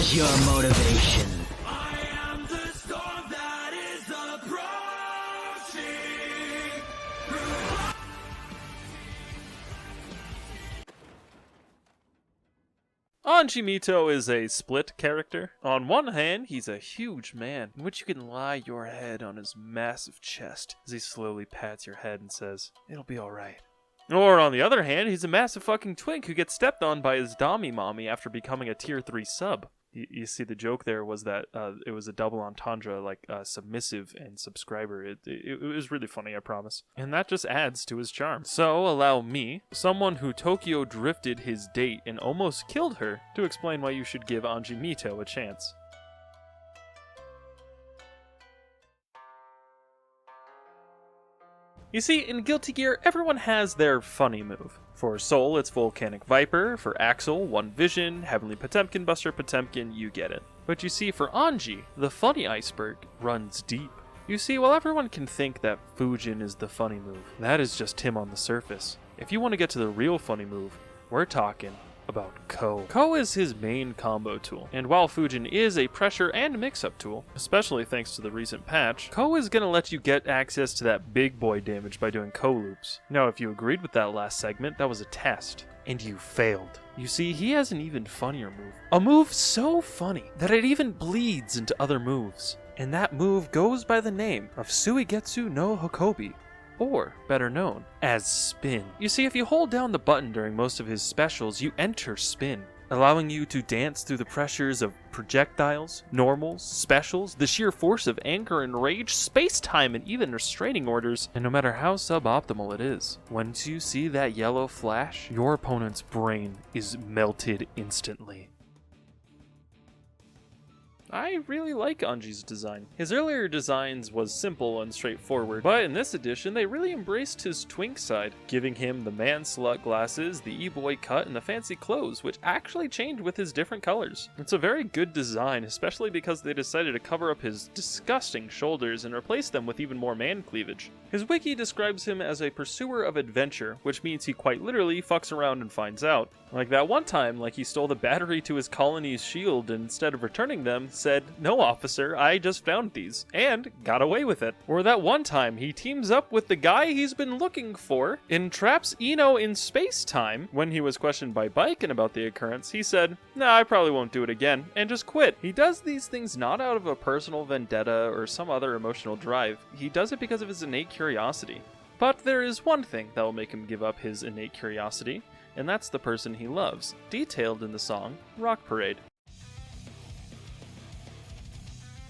Where's your motivation? I am the storm that is approaching. Anji Mito is a split character. On one hand, he's a huge man, in which you can lie your head on his massive chest as he slowly pats your head and says, "It'll be alright." Or on the other hand, he's a massive fucking twink who gets stepped on by his Dami mommy after becoming a tier 3 sub. You see, the joke there was that it was a double entendre, like submissive and subscriber. It was really funny, I promise. And that just adds to his charm. So allow me, someone who Tokyo drifted his date and almost killed her, to explain why you should give Anji Mito a chance. You see, in Guilty Gear, everyone has their funny move. For Soul, it's Volcanic Viper. For Axel, One Vision. Heavenly Potemkin, Buster Potemkin, you get it. But you see, for Anji, the funny iceberg runs deep. You see, while everyone can think that Fujin is the funny move, that is just him on the surface. If you want to get to the real funny move, we're talking about Ko. Ko is his main combo tool, and while Fujin is a pressure and mix-up tool, especially thanks to the recent patch, Ko is gonna let you get access to that big boy damage by doing Ko loops. Now, if you agreed with that last segment, that was a test, and you failed. You see, he has an even funnier move. A move so funny that it even bleeds into other moves. And that move goes by the name of Suigetsu no Hokobi, or better known as Spin. You see, if you hold down the button during most of his specials, you enter Spin, allowing you to dance through the pressures of projectiles, normals, specials, the sheer force of anger and rage, space-time, and even restraining orders, and no matter how suboptimal it is, once you see that yellow flash, your opponent's brain is melted instantly. I really like Anji's design. His earlier designs was simple and straightforward, but in this edition they really embraced his twink side, giving him the man-slut glasses, the e-boy cut, and the fancy clothes, which actually changed with his different colors. It's a very good design, especially because they decided to cover up his disgusting shoulders and replace them with even more man cleavage. His wiki describes him as a pursuer of adventure, which means he quite literally fucks around and finds out. Like that one time, like he stole the battery to his colony's shield and instead of returning them, said, "No, officer, I just found these," and got away with it. Or that one time, he teams up with the guy he's been looking for, entraps Ino in space-time. When he was questioned by Baiken about the occurrence, he said, "Nah, I probably won't do it again," and just quit. He does these things not out of a personal vendetta or some other emotional drive. He does it because of his innate curiosity. But there is one thing that will make him give up his innate curiosity, and that's the person he loves, detailed in the song Rock Parade.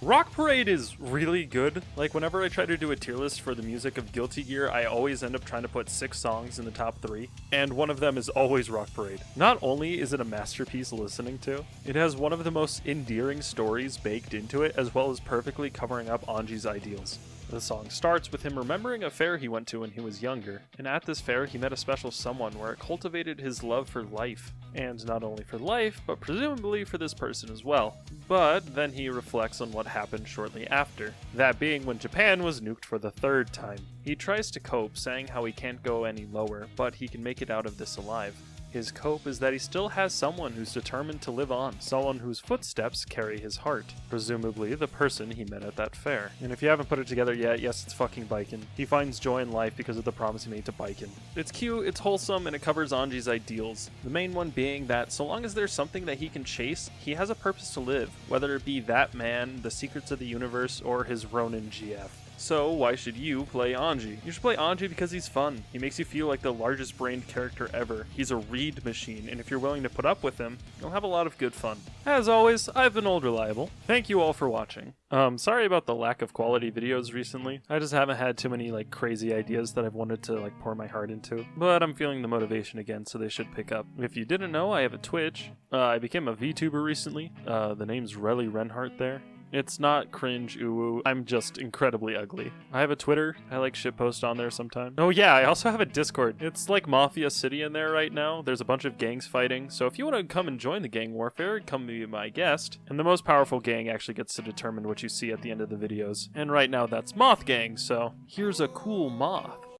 Rock Parade is really good. Like, whenever I try to do a tier list for the music of Guilty Gear, I always end up trying to put 6 songs in the top 3, and one of them is always Rock Parade. Not only is it a masterpiece listening to, it has one of the most endearing stories baked into it, as well as perfectly covering up Anji's ideals. The song starts with him remembering a fair he went to when he was younger, and at this fair he met a special someone where it cultivated his love for life. And not only for life, but presumably for this person as well. But then he reflects on what happened shortly after, that being when Japan was nuked for the 3rd time. He tries to cope, saying how he can't go any lower, but he can make it out of this alive. His cope is that he still has someone who's determined to live on, someone whose footsteps carry his heart, presumably the person he met at that fair. And if you haven't put it together yet, yes, it's fucking Baiken. He finds joy in life because of the promise he made to Baiken. It's cute, it's wholesome, and it covers Anji's ideals. The main one being that so long as there's something that he can chase, he has a purpose to live, whether it be that man, the secrets of the universe, or his Ronin GF. So why should you play Anji? You should play Anji because he's fun. He makes you feel like the largest brained character ever. He's a read machine, and if you're willing to put up with him, you'll have a lot of good fun. As always, I've been Old Reliable. Thank you all for watching. Sorry about the lack of quality videos recently. I just haven't had too many crazy ideas that I've wanted to pour my heart into. But I'm feeling the motivation again, so they should pick up. If you didn't know, I have a Twitch. I became a VTuber recently. The name's really Renhart there. It's not cringe, ooh, I'm just incredibly ugly. I have a Twitter, I shitpost on there sometimes. Oh yeah, I also have a Discord. It's like Mafia City in there right now. There's a bunch of gangs fighting, so if you want to come and join the gang warfare, come be my guest. And the most powerful gang actually gets to determine what you see at the end of the videos. And right now that's Moth Gang, so here's a cool moth.